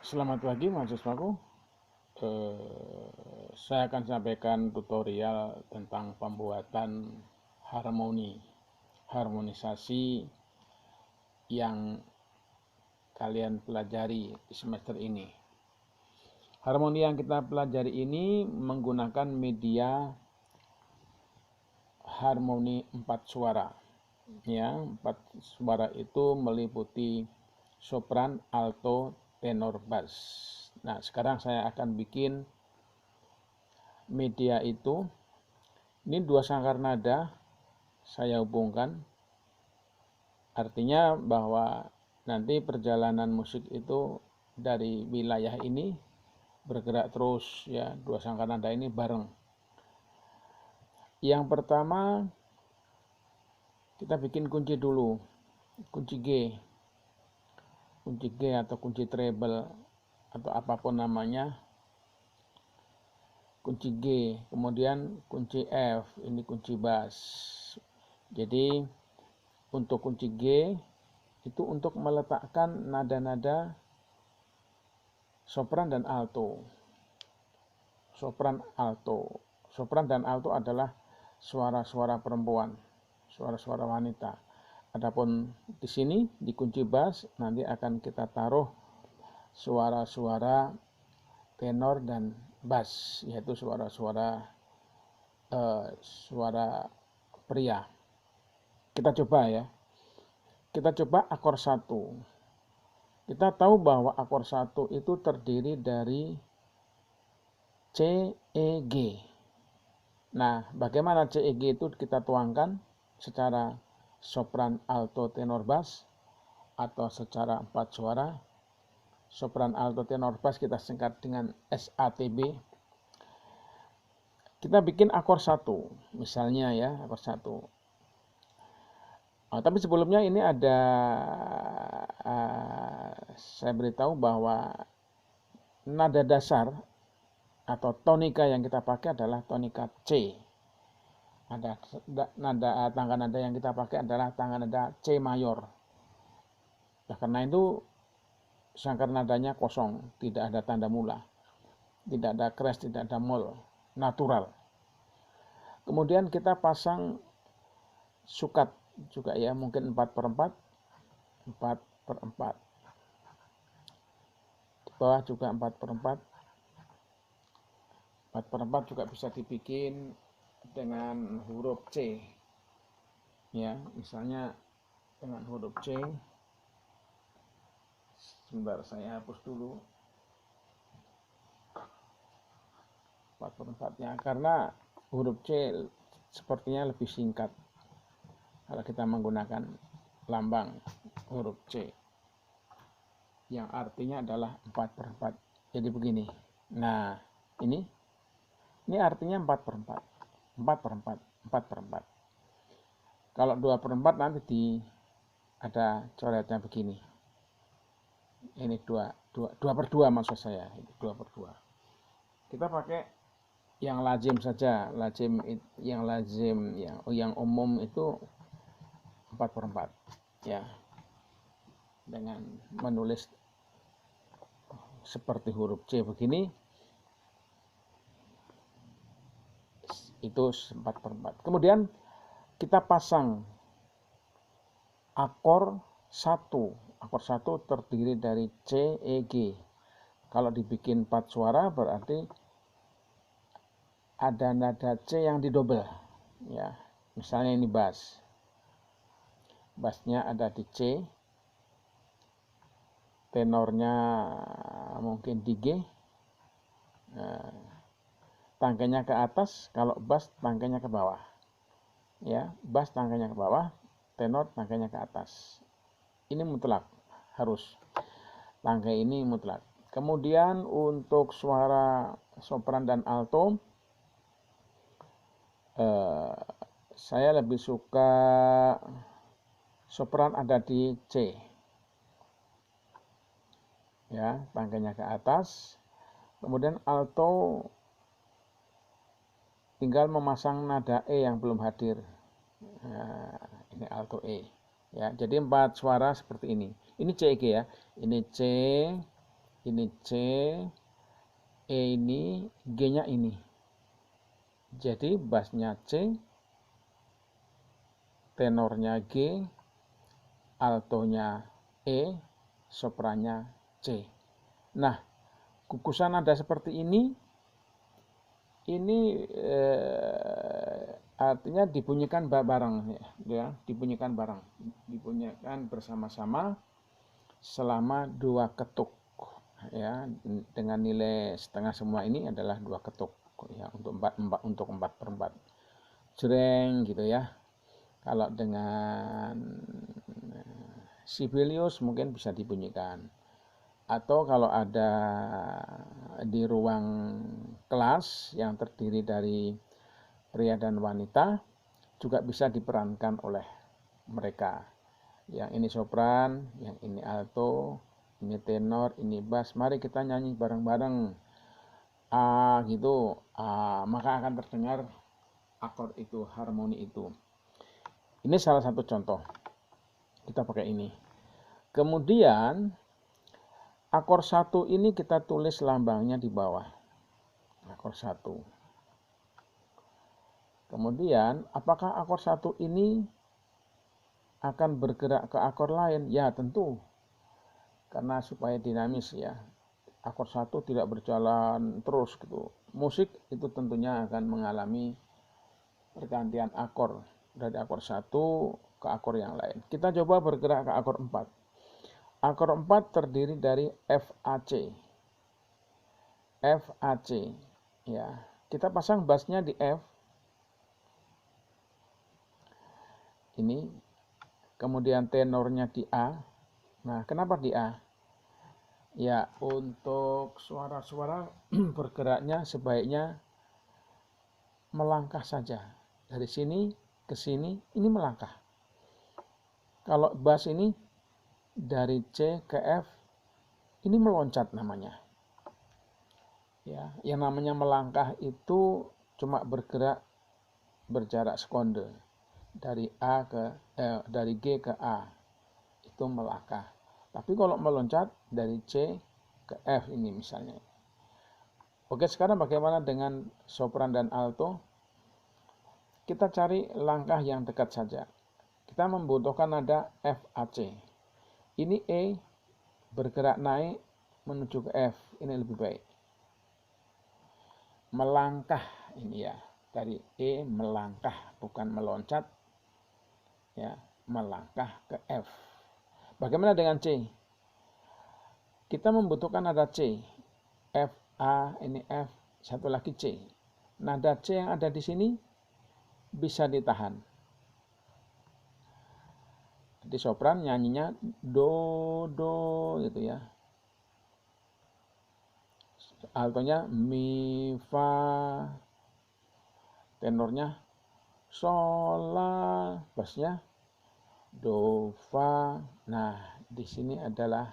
Selamat pagi mahasiswaku. Saya akan sampaikan tutorial tentang pembuatan harmonisasi yang kalian pelajari di semester ini. Harmoni yang kita pelajari ini menggunakan media harmoni 4 suara. Ya, 4 suara itu meliputi sopran, alto, tenor, bass. Nah, sekarang saya akan bikin media itu. Ini 2 sangkar nada saya hubungkan. Artinya bahwa nanti perjalanan musik itu dari wilayah ini bergerak terus ya, 2 sangkar nada ini bareng. Yang pertama kita bikin kunci dulu. Kunci G. Kunci G atau kunci treble atau apapun namanya. Kunci G, kemudian kunci F, ini kunci bass. Jadi untuk kunci G itu untuk meletakkan nada-nada sopran dan alto. Sopran dan alto adalah suara-suara perempuan, suara-suara wanita. Adapun di sini di kunci bass nanti akan kita taruh suara-suara tenor dan bass, yaitu suara-suara suara pria. Kita coba ya. Kita coba akor 1. Kita tahu bahwa akor 1 itu terdiri dari C, E, G. Nah, bagaimana C, E, G itu kita tuangkan secara sopran, alto, tenor, bass atau secara 4 suara. Sopran, alto, tenor, bass kita singkat dengan SATB. Kita bikin akor 1, misalnya ya, akor 1. Tapi sebelumnya ini ada saya beritahu bahwa nada dasar atau tonika yang kita pakai adalah tonika C. Tangga nada yang kita pakai adalah tangga nada C mayor. Nah, karena itu sangkar nadanya kosong, tidak ada tanda mula, tidak ada crash, tidak ada mol, natural. Kemudian kita pasang sukat juga ya, mungkin 4/4, 4/4. Di bawah juga 4/4. 4/4 juga bisa dibikin dengan huruf C. Ya, misalnya dengan huruf C. Sebentar saya hapus dulu 4/4-nya karena huruf C sepertinya lebih singkat kalau kita menggunakan lambang huruf C yang artinya adalah 4/4. Jadi begini. Nah, ini artinya 4/4. 4/4, 4/4. Kalau 2/4 nanti ada coretnya begini. Ini 2/2 maksud saya, 2/2. Kita pakai yang lazim saja, yang umum itu 4/4 ya. Dengan menulis seperti huruf C begini, itu 4/4. Kemudian kita pasang akor 1. Akor 1 terdiri dari C, E, G. Kalau dibikin 4 suara berarti ada nada C yang didobel ya. Misalnya ini bass. Bassnya ada di C. Tenornya mungkin di G. Tangkainya ke atas, kalau bass tangkainya ke bawah. Ya, bass tangkainya ke bawah, tenor tangkainya ke atas. Ini mutlak, harus. Tangkai ini mutlak. Kemudian untuk suara sopran dan alto, saya lebih suka sopran ada di C. Ya, tangkainya ke atas. Kemudian alto tinggal memasang nada E yang belum hadir. Nah, ini alto E. Ya, jadi 4 suara seperti ini. Ini C, G ya. Ini C, ini C, E ini, G-nya ini. Jadi bassnya C, tenornya G, altonya E, soprannya C. Nah, kukusan nada seperti ini artinya dibunyikan bareng ya, dibunyikan bareng, dibunyikan bersama-sama selama 2 ketuk ya, dengan nilai setengah semua ini adalah 2 ketuk ya, untuk 4/4 jreng gitu ya. Kalau dengan Sibelius mungkin bisa dibunyikan, atau kalau ada di ruang kelas yang terdiri dari pria dan wanita juga bisa diperankan oleh mereka. Yang ini sopran, yang ini alto, ini tenor, ini bass. Mari kita nyanyi bareng-bareng. A gitu. Maka akan terdengar akord itu, harmoni itu. Ini salah satu contoh. Kita pakai ini. Kemudian akor 1 ini kita tulis lambangnya di bawah. Akor 1. Kemudian apakah akor 1 ini akan bergerak ke akor lain? Ya tentu. Karena supaya dinamis ya. Akor 1 tidak berjalan terus gitu. Musik itu tentunya akan mengalami pergantian akor dari akor 1 ke akor yang lain. Kita coba bergerak ke akor 4. Akor 4 terdiri dari F, A, C. F, A, C. Ya, kita pasang bassnya di F. Ini. Kemudian tenornya di A. Nah, kenapa di A? Ya, untuk suara-suara bergeraknya sebaiknya melangkah saja. Dari sini ke sini, ini melangkah. Kalau bass ini dari C ke F, ini meloncat namanya. Ya, yang namanya melangkah itu cuma bergerak berjarak sekonde dari dari G ke A, itu melangkah. Tapi kalau meloncat dari C ke F ini misalnya. Oke, sekarang bagaimana dengan sopran dan alto? Kita cari langkah yang dekat saja. Kita membutuhkan nada F, A, C. Ini E bergerak naik menuju ke F, ini lebih baik. Melangkah ini ya, dari E melangkah bukan meloncat ya, melangkah ke F. Bagaimana dengan C? Kita membutuhkan nada C. F, A, ini F, satu lagi C. Nada C yang ada di sini bisa ditahan. Di sopran nyanyinya do, do gitu ya. Altonya mi, fa, tenornya sol, la, bassnya do, fa. Nah, di sini adalah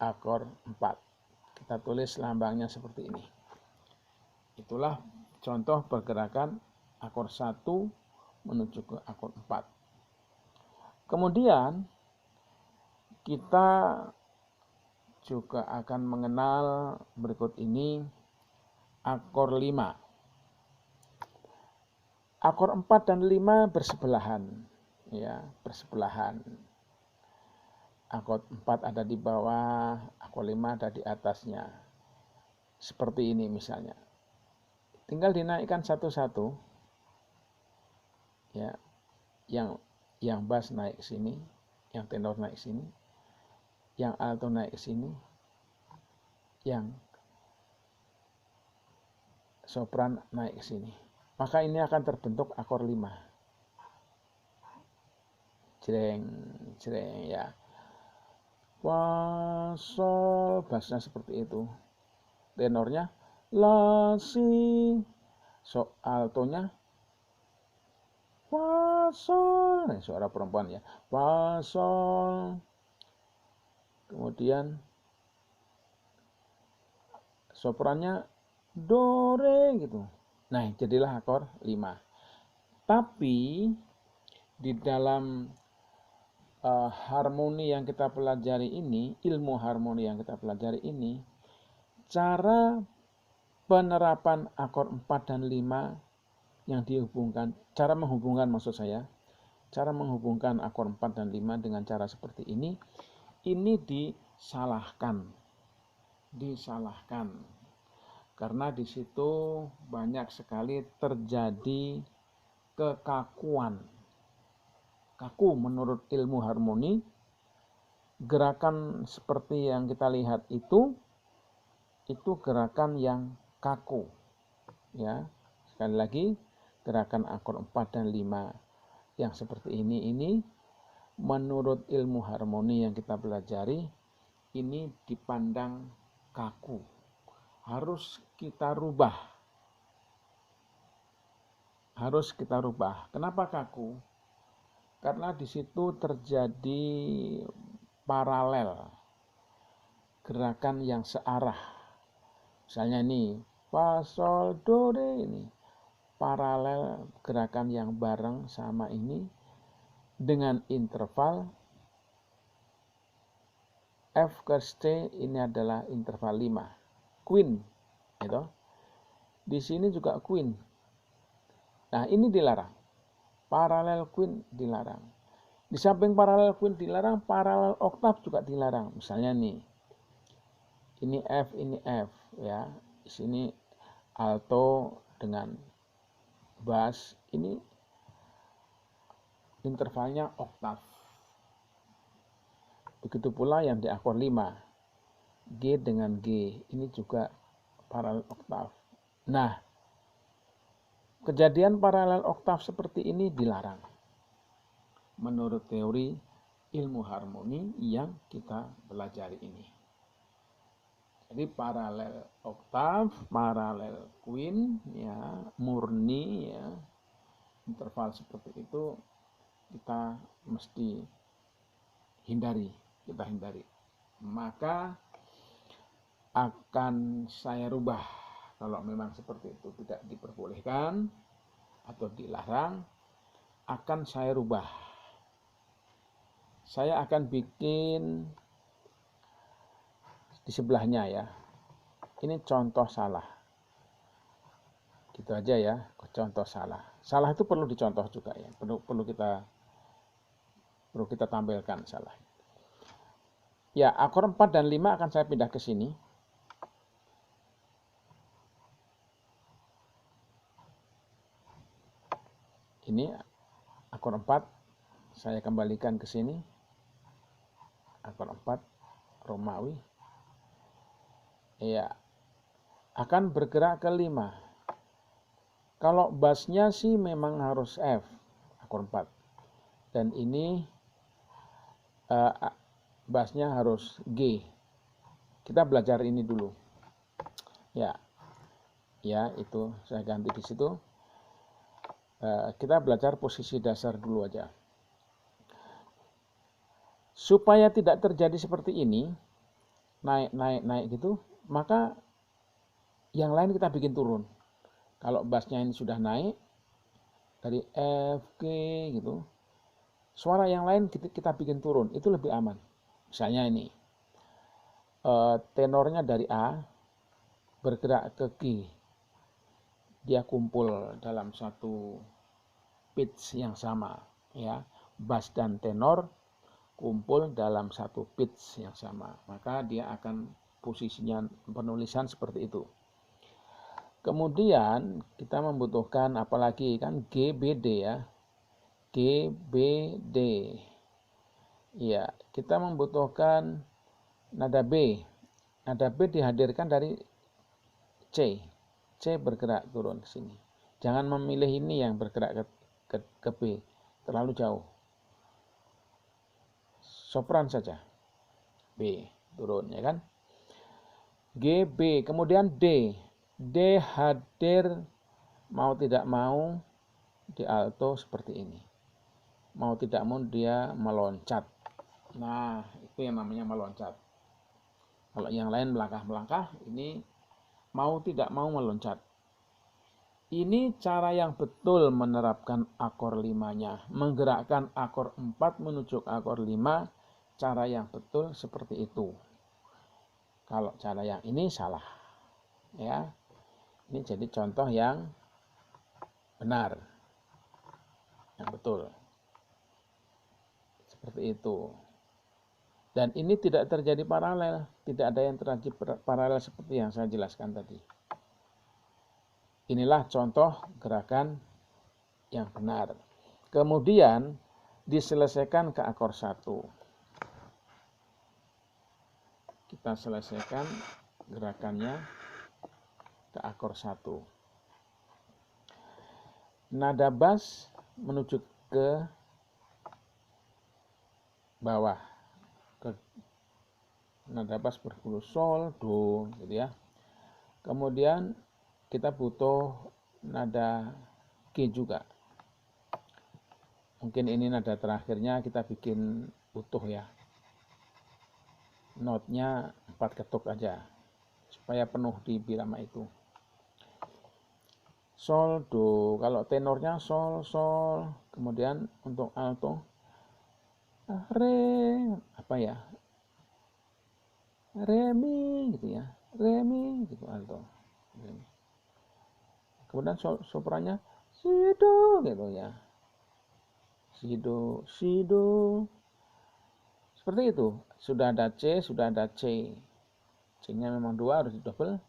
akor 4. Kita tulis lambangnya seperti ini. Itulah contoh pergerakan akor 1 menuju ke akor 4. Kemudian kita juga akan mengenal berikut ini akor 5. Akor 4 dan 5 bersebelahan ya, bersebelahan. Akor 4 ada di bawah, akor 5 ada di atasnya. Seperti ini misalnya. Tinggal dinaikkan satu-satu. Ya. Yang bass naik ke sini, yang tenor naik ke sini, yang alto naik ke sini, yang sopran naik ke sini. Maka ini akan terbentuk akor 5. Jreng, jreng ya. Fa, sol, bassnya seperti itu. Tenornya la, si. So, altonya fa, sol. Nah, suara perempuan ya. Fa, sol. Kemudian soprannya do, re gitu. Nah, jadilah akor 5. Tapi di dalam harmoni yang kita pelajari ini, ilmu harmoni yang kita pelajari ini, cara penerapan akor 4 dan 5 yang dihubungkan, cara menghubungkan maksud saya, cara menghubungkan akor 4 dan 5 dengan cara seperti ini disalahkan. Karena di situ banyak sekali terjadi kekakuan. Kaku menurut ilmu harmoni, gerakan seperti yang kita lihat itu gerakan yang kaku. Ya, sekali lagi, gerakan akor 4 dan 5 yang seperti ini menurut ilmu harmoni yang kita pelajari ini dipandang kaku. Harus kita rubah. Kenapa kaku? Karena di situ terjadi paralel, gerakan yang searah. Misalnya ini fa sol do re, ini paralel, gerakan yang bareng sama ini dengan interval F ke C ini adalah interval 5. Queen gitu. Di sini juga queen. Nah, ini dilarang. Paralel queen dilarang. Di samping paralel queen dilarang, paralel oktav juga dilarang. Misalnya nih, ini F ya. Di sini alto dengan bass, ini intervalnya oktav. Begitu pula yang di akor 5. G dengan G, ini juga paralel oktav. Nah, kejadian paralel oktav seperti ini dilarang menurut teori ilmu harmoni yang kita pelajari ini. Jadi paralel oktav, paralel queen, ya, murni, ya, interval seperti itu kita mesti hindari. Maka akan saya rubah kalau memang seperti itu tidak diperbolehkan atau dilarang, akan saya rubah. Saya akan bikin di sebelahnya ya. Ini contoh salah. Gitu aja ya, contoh salah. Salah itu perlu dicontoh juga ya. Perlu kita tampilkan salah. Ya, akor 4 dan 5 akan saya pindah ke sini. Ini akor 4 saya kembalikan ke sini. Akor 4 Romawi. Ya, akan bergerak ke 5. Kalau bassnya sih memang harus F, akor 4. Dan ini bassnya harus G. Kita belajar ini dulu. Ya, itu saya ganti di situ. Kita belajar posisi dasar dulu aja. Supaya tidak terjadi seperti ini, naik gitu, maka yang lain kita bikin turun. Kalau bassnya ini sudah naik dari F, G gitu, suara yang lain kita bikin turun, itu lebih aman. Misalnya ini, tenornya dari A bergerak ke G, dia kumpul dalam satu pitch yang sama, ya. Bass dan tenor kumpul dalam satu pitch yang sama, maka dia akan posisinya penulisan seperti itu. Kemudian kita membutuhkan apalagi kan G, B, D ya. G, B, D. Ya, kita membutuhkan nada B. Nada B dihadirkan dari C. C bergerak turun ke sini. Jangan memilih ini yang bergerak ke B, terlalu jauh. Sopran saja. B turun ya kan. G, B, kemudian D. D hadir mau tidak mau di alto seperti ini. Mau tidak mau dia meloncat. Nah, itu yang namanya meloncat. Kalau yang lain melangkah-melangkah, ini mau tidak mau meloncat. Ini cara yang betul menerapkan akor 5-nya. Menggerakkan akor 4 menuju ke akor 5, cara yang betul seperti itu. Kalau cara yang ini salah. Ya. Ini jadi contoh yang benar. Yang betul. Seperti itu. Dan ini tidak terjadi paralel. Tidak ada yang terjadi paralel seperti yang saya jelaskan tadi. Inilah contoh gerakan yang benar. Kemudian diselesaikan ke akor 1. Kita selesaikan gerakannya ke akor 1. Nada bass menuju ke bawah. Nada bass berhulu sol, do, gitu ya. Kemudian kita butuh nada G juga. Mungkin ini nada terakhirnya kita bikin utuh ya. Notnya 4 ketuk aja supaya penuh di birama itu. Sol, do. Kalau tenornya sol, sol. Kemudian untuk alto re, apa ya? Re mi gitu ya. Re mi gitu alto. Kemudian soprannya si do gitu ya. Si do, si do. Seperti itu. Sudah ada C, sudah ada C. C-nya memang 2 harus double.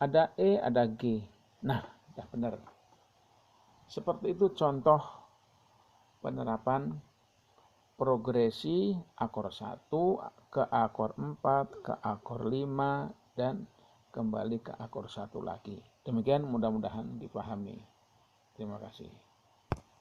Ada E, ada G. Nah, ya benar. Seperti itu contoh penerapan progresi akor 1 ke akor 4, ke akor 5, dan kembali ke akor 1 lagi. Demikian mudah-mudahan dipahami. Terima kasih.